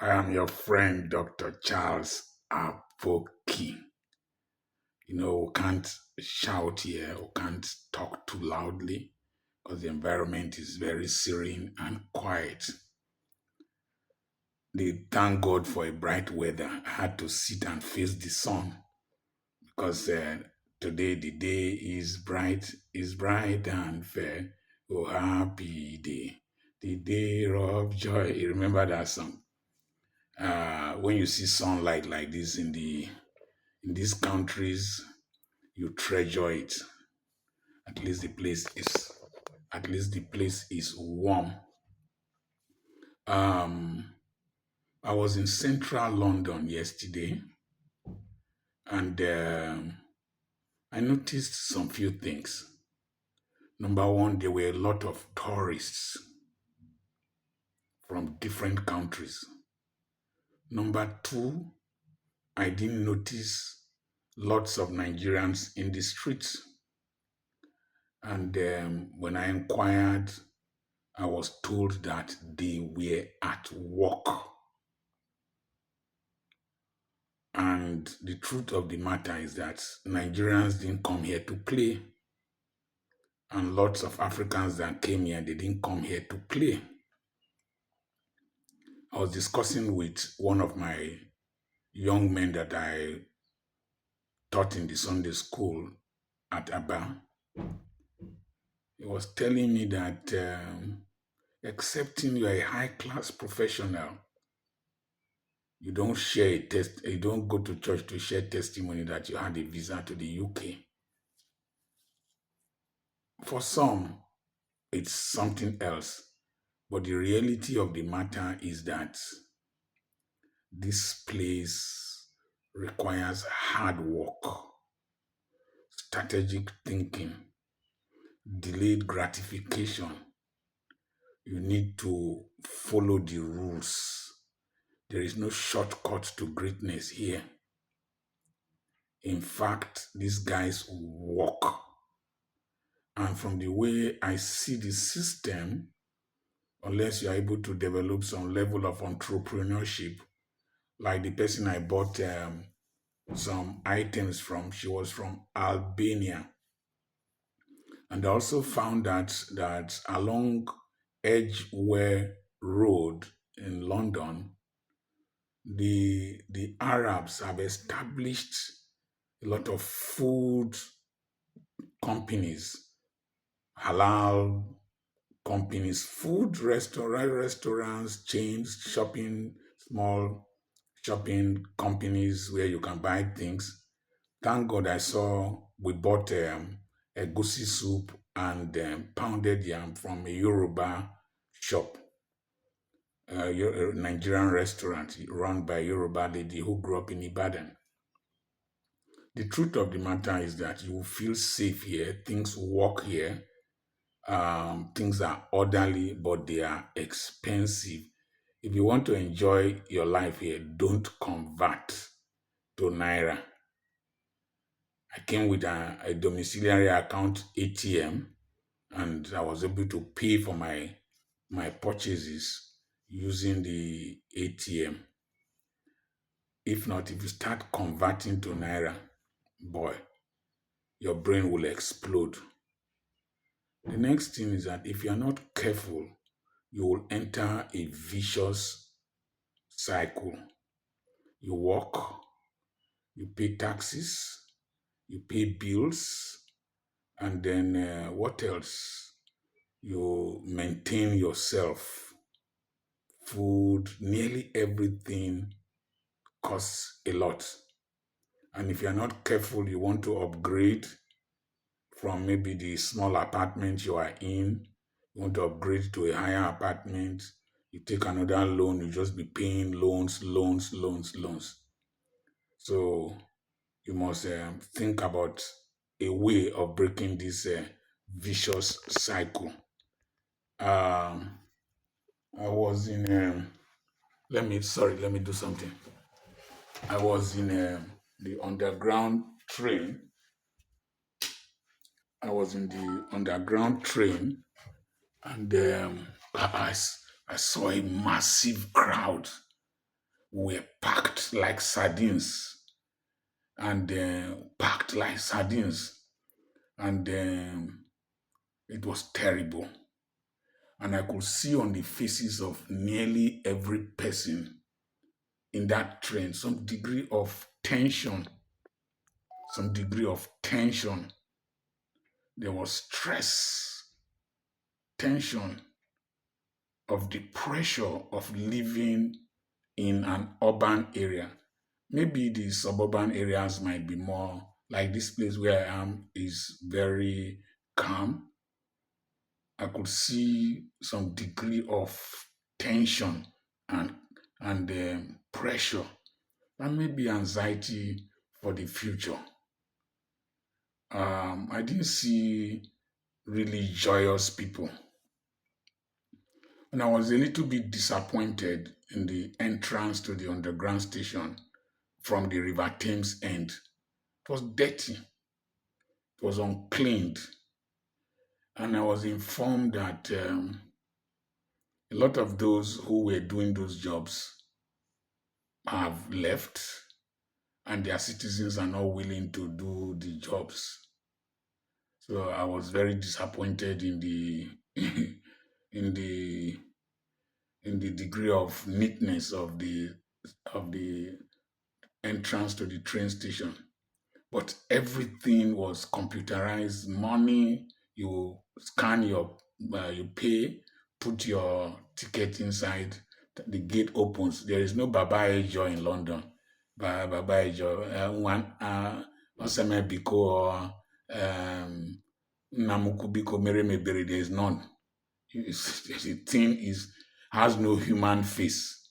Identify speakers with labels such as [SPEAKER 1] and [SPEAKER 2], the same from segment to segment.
[SPEAKER 1] I am your friend, Dr. Charles Apoki. We can't shout here, we can't talk too loudly because the environment is very serene and quiet. They thank God for a bright weather. I had to sit and face the sun because today the day is bright and fair. Oh, happy day, the day of joy. You remember that song? When you see sunlight like this in these countries, you treasure it. At least the place is warm. Um, I was in central London yesterday, and I noticed some few things. Number one, there were a lot of tourists from different countries. Number two, I didn't notice lots of Nigerians in the streets. And when I inquired, I was told that they were at work. And the truth of the matter is that Nigerians didn't come here to play. And lots of Africans that came here, they didn't come here to play. I was discussing with one of my young men that I taught in the Sunday school at Aba. He was telling me that excepting you're a high-class professional, you don't you don't go to church to share testimony that you had a visa to the UK. For some, it's something else. But the reality of the matter is that this place requires hard work, strategic thinking, delayed gratification. You need to follow the rules. There is no shortcut to greatness here. In fact, these guys work. And from the way I see the system, unless you're able to develop some level of entrepreneurship, like the person I bought some items from, she was from Albania. And I also found that along Edgware Road in London, the Arabs have established a lot of food companies, halal companies, restaurants, chains, small shopping companies where you can buy things. Thank God we bought a goosey soup and pounded yam from a Yoruba shop, a Nigerian restaurant run by a Yoruba lady who grew up in Ibadan. The truth of the matter is that you will feel safe here, things work here, things are orderly, but they are expensive. If you want to enjoy your life here, don't convert to Naira. I came with a domiciliary account ATM, and I was able to pay for my purchases using the ATM. If not, if you start converting to Naira, boy, your brain will explode. The next thing is that if you're not careful, you will enter a vicious cycle. You work, you pay taxes, you pay bills, and then what else? You maintain yourself. Food, nearly everything costs a lot. And if you're not careful, you want to upgrade from maybe the small apartment you are in, you want to upgrade to a higher apartment, you take another loan, you just be paying loans. So you must think about a way of breaking this vicious cycle. I was in, let me do something. I was in the underground train. I was in the underground train, and I saw a massive crowd. were packed like sardines, and packed like sardines, and it was terrible. And I could see on the faces of nearly every person in that train some degree of tension, some degree of tension. There was stress, tension of the pressure of living in an urban area. Maybe the suburban areas might be more like this place where I am is very calm. I could see some degree of tension and pressure and maybe anxiety for the future. I didn't see really joyous people, and I was a little bit disappointed in the entrance to the underground station from the River Thames end. It was dirty, it was uncleaned, and I was informed that a lot of those who were doing those jobs have left, and their citizens are not willing to do the jobs. So I was very disappointed in the in the degree of neatness of the entrance to the train station. But everything was computerized. Money, you scan you pay, put your ticket inside, the gate opens. There is no Baba Ejo in London. Baba Ejo, one, Oseme Biko or Namuku Biko Mere Mebere, there is none. The thing has no human face.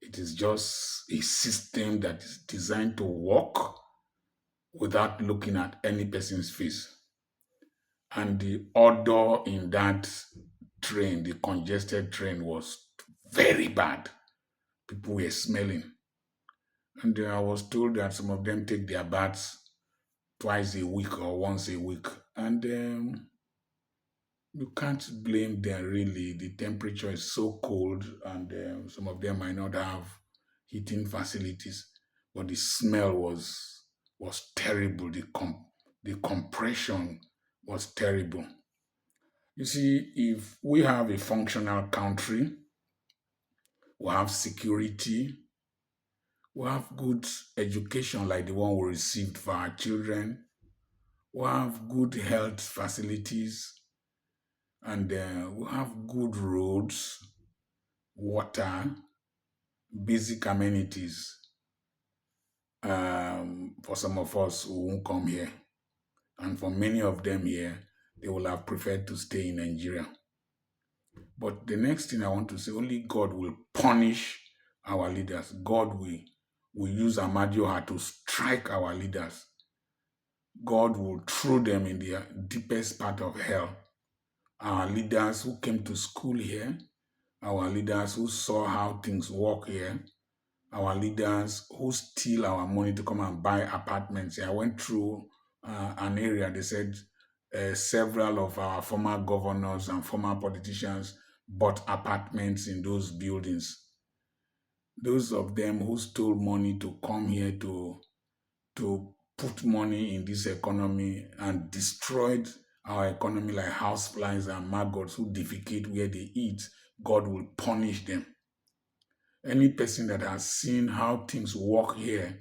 [SPEAKER 1] It is just a system that is designed to work without looking at any person's face. And the odor in that train, the congested train, was very bad. People were smelling. And I was told that some of them take their baths twice a week or once a week. And you can't blame them really. The temperature is so cold, and some of them might not have heating facilities. But the smell was terrible. The compression was terrible. You see, if we have a functional country, we have security, we have good education like the one we received for our children, we have good health facilities, and we have good roads, water, basic amenities. For some of us who won't come here, and for many of them here, they will have preferred to stay in Nigeria. But the next thing I want to say, only God will punish our leaders. God will use Amadioha to strike our leaders. God will throw them in the deepest part of hell. Our leaders who came to school here, our leaders who saw how things work here, our leaders who steal our money to come and buy apartments. I went through an area, they said several of our former governors and former politicians bought apartments in those buildings. Those of them who stole money to come here to put money in this economy and destroyed our economy like houseflies and maggots who defecate where they eat, God will punish them. Any person that has seen how things work here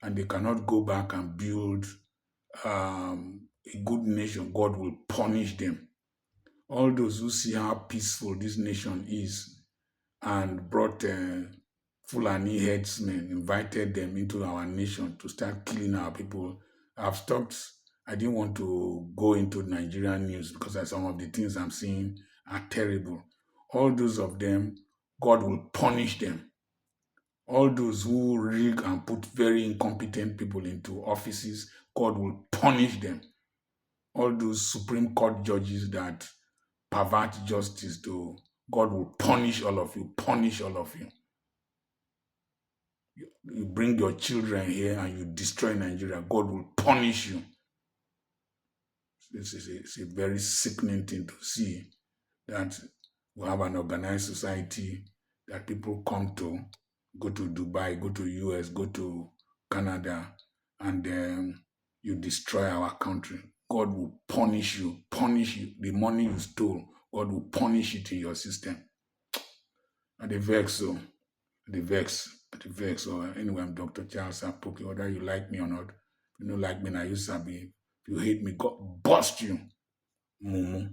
[SPEAKER 1] and they cannot go back and build a good nation, God will punish them. All those who see how peaceful this nation is and brought Fulani headsmen, invited them into our nation to start killing our people. I've stopped. I didn't want to go into Nigerian news because some of the things I'm seeing are terrible. All those of them, God will punish them. All those who rig and put very incompetent people into offices, God will punish them. All those Supreme Court judges that pervert justice to, God will punish all of you, punish all of you. You bring your children here and you destroy Nigeria, God will punish you. It's a very sickening thing to see that we have an organized society that people come to, go to Dubai, go to US, go to Canada, and you destroy our country. God will punish you. The money you stole, God will punish it in your system. And the vex, so the vex. So anyway, I'm Dr. Charles Apoki. Whether you like me or not, if you don't like me, now you sabi. If you hate me, God bust you. Mumu.